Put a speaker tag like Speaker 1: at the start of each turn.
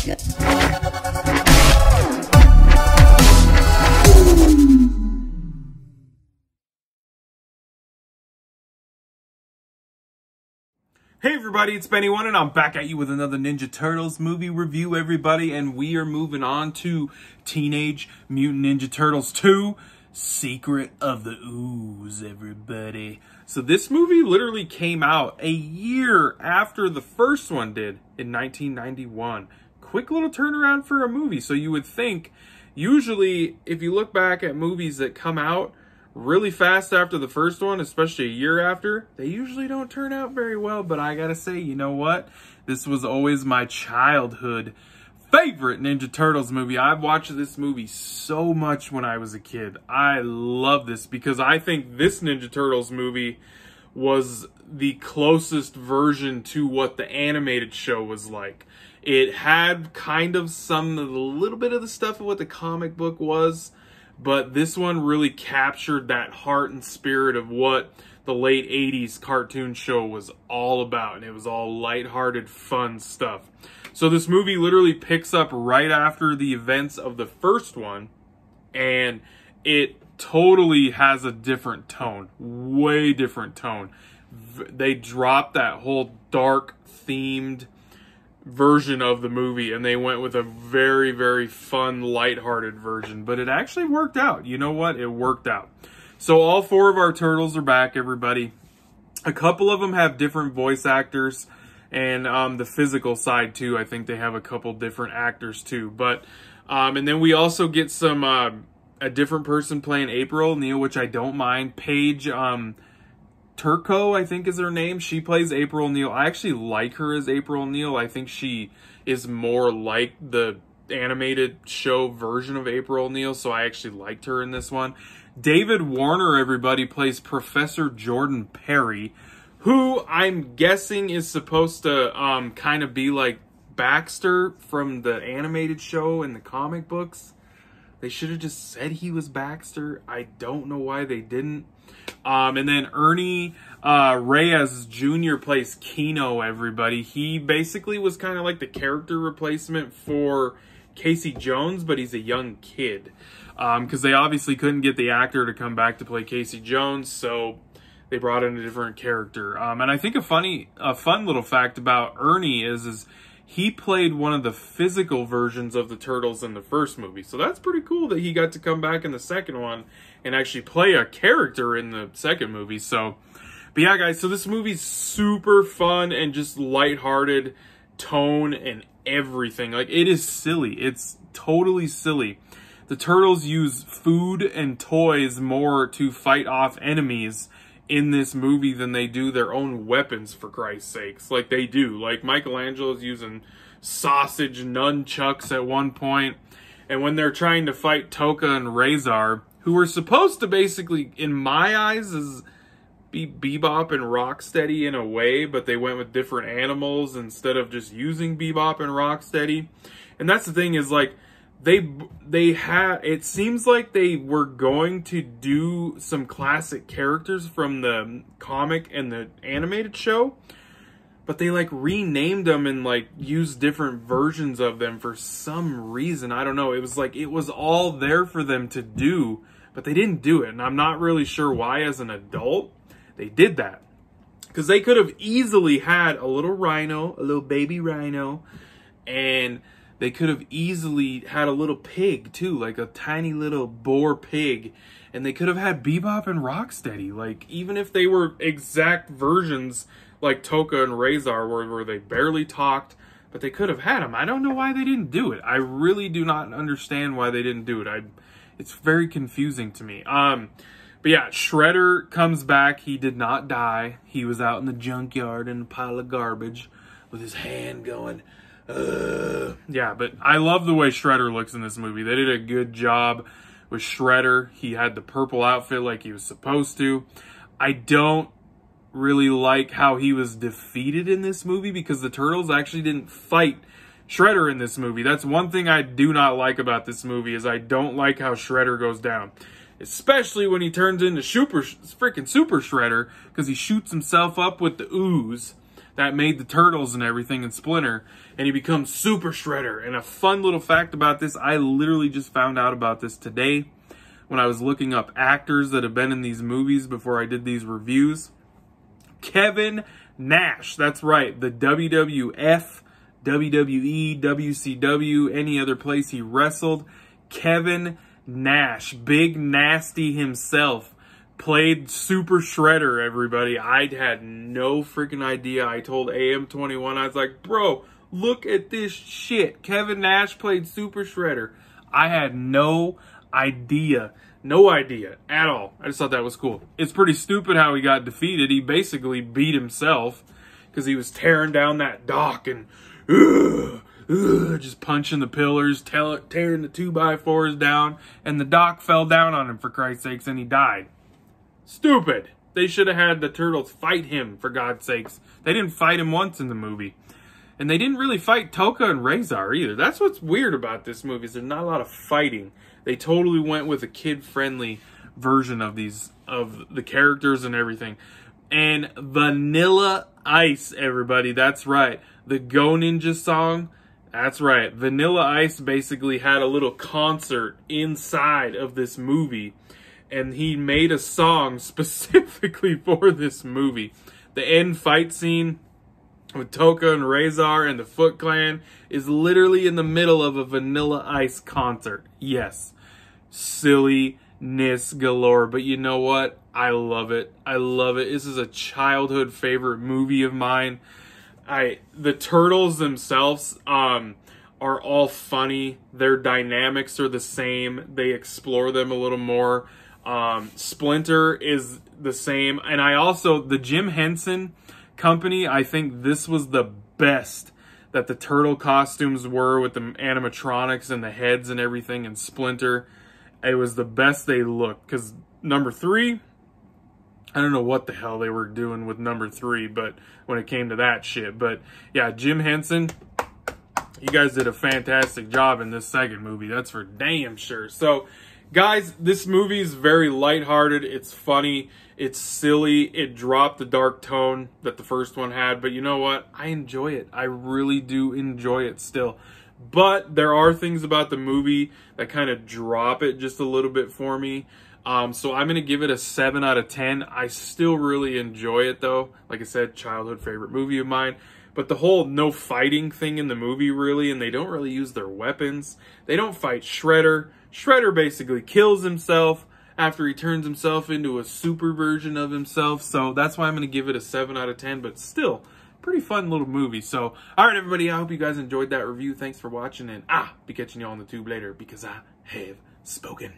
Speaker 1: Hey everybody, it's Benny1 and I'm back at you with another Ninja Turtles movie review, everybody, and we are moving on to Teenage Mutant Ninja Turtles 2, Secret of the Ooze, everybody. So this movie literally came out a year after the first one did in 1991. Quick little turnaround for a movie. So you would think, usually, if you look back at movies that come out really fast after the first one, especially a year after, they usually don't turn out very well. But I gotta say, you know what? This was always my childhood favorite Ninja Turtles movie. I've watched this movie so much when I was a kid. I love this because I think this Ninja Turtles movie was the closest version to what the animated show was like. It had kind of a little bit of the stuff of what the comic book was, but this one really captured that heart and spirit of what the late 80s cartoon show was all about. And it was all lighthearted, fun stuff. So this movie literally picks up right after the events of the first one. And it totally has a different tone. Way different tone. They dropped that whole dark themed version of the movie and they went with a very, very fun, lighthearted version, but it actually worked out. You know what? It worked out. So all four of our turtles are back, everybody. A couple of them have different voice actors, and the physical side too. I think they have a couple different actors too. But and then we also get some a different person playing April O'Neil, which I don't mind. Paige Turco, I think is her name. She plays April O'Neil. I actually like her as April O'Neil. I think she is more like the animated show version of April O'Neil, so I actually liked her in this one. David Warner, everybody, plays Professor Jordan Perry, who I'm guessing is supposed to kind of be like Baxter from the animated show and the comic books. They should have just said he was Baxter. I don't know why they didn't. And then Ernie Reyes Jr. plays Keno, everybody. He basically was kind of like the character replacement for Casey Jones, but he's a young kid. Because they obviously couldn't get the actor to come back to play Casey Jones, so they brought in a different character. And I think a fun little fact about Ernie is he played one of the physical versions of the Turtles in the first movie. So that's pretty cool that he got to come back in the second one and actually play a character in the second movie. So, but yeah, guys, so this movie's super fun and just lighthearted tone and everything. Like, it is silly. It's totally silly. The Turtles use food and toys more to fight off enemies in this movie than they do their own weapons, for Christ's sakes. Like, they do. Like, Michelangelo's using sausage nunchucks at one point. And when they're trying to fight Toka and Razor, who were supposed to basically, in my eyes, be Bebop and Rocksteady in a way, but they went with different animals instead of just using Bebop and Rocksteady. And that's the thing is, like, it seems like they were going to do some classic characters from the comic and the animated show, but they like renamed them and like used different versions of them for some reason. I don't know. It was like it was all there for them to do, but they didn't do it. And I'm not really sure why as an adult they did that. Because they could have easily had a little rhino, a little baby rhino, and they could have easily had a little pig, too, like a tiny little boar pig. And they could have had Bebop and Rocksteady. Like, even if they were exact versions like Toka and Razor, where they barely talked, but they could have had them. I don't know why they didn't do it. I really do not understand why they didn't do it. It's very confusing to me. But yeah, Shredder comes back. He did not die. He was out in the junkyard in a pile of garbage with his hand going, yeah, but I love the way Shredder looks in this movie. They did a good job with Shredder. He had the purple outfit like he was supposed to. I don't really like how he was defeated in this movie because the Turtles actually didn't fight Shredder in this movie. That's one thing I do not like about this movie is I don't like how Shredder goes down. Especially when he turns into freaking Super Shredder because he shoots himself up with the Ooze. that made the Turtles and everything and Splinter, and he becomes Super Shredder. And a fun little fact about this, I literally just found out about this today when I was looking up actors that have been in these movies before I did these reviews. Kevin Nash, that's right, the WWF, WWE, WCW, any other place he wrestled. Kevin Nash, Big Nasty himself, played Super Shredder, everybody. I had no freaking idea. I told AM21, I was like, bro, look at this shit. Kevin Nash played Super Shredder. I had no idea. No idea at all. I just thought that was cool. It's pretty stupid how he got defeated. He basically beat himself because he was tearing down that dock and just punching the pillars, tearing the 2x4s down, and the dock fell down on him, for Christ's sakes, and he died. Stupid. They should have had the Turtles fight him, for God's sakes. They didn't fight him once in the movie. And they didn't really fight Tokka and Razor either. That's what's weird about this movie, is there's not a lot of fighting. They totally went with a kid-friendly version of the characters and everything. And Vanilla Ice, everybody, that's right. The Go Ninja song, that's right. Vanilla Ice basically had a little concert inside of this movie. And he made a song specifically for this movie. The end fight scene with Tokka and Razor and the Foot Clan is literally in the middle of a Vanilla Ice concert. Yes. Silliness galore. But you know what? I love it. I love it. This is a childhood favorite movie of mine. The Turtles themselves are all funny. Their dynamics are the same. They explore them a little more. Splinter is the same. And the Jim Henson Company, I think this was the best that the turtle costumes were with the animatronics and the heads and everything, and Splinter. It was the best they looked, because number 3, I don't know what the hell they were doing with number 3, but when it came to that shit. But yeah, Jim Henson, you guys did a fantastic job in this second movie. That's for damn sure. So, guys, this movie is very lighthearted. It's funny. It's silly. It dropped the dark tone that the first one had. But you know what? I enjoy it. I really do enjoy it still. But there are things about the movie that kind of drop it just a little bit for me. So I'm going to give it a 7 out of 10. I still really enjoy it, though. Like I said, childhood favorite movie of mine. But the whole no fighting thing in the movie, really, and they don't really use their weapons. They don't fight Shredder. Shredder basically kills himself after he turns himself into a super version of himself. So that's why I'm going to give it a 7 out of 10. But still, pretty fun little movie. So, all right, everybody, I hope you guys enjoyed that review. Thanks for watching, and be catching you on the tube later, because I have spoken.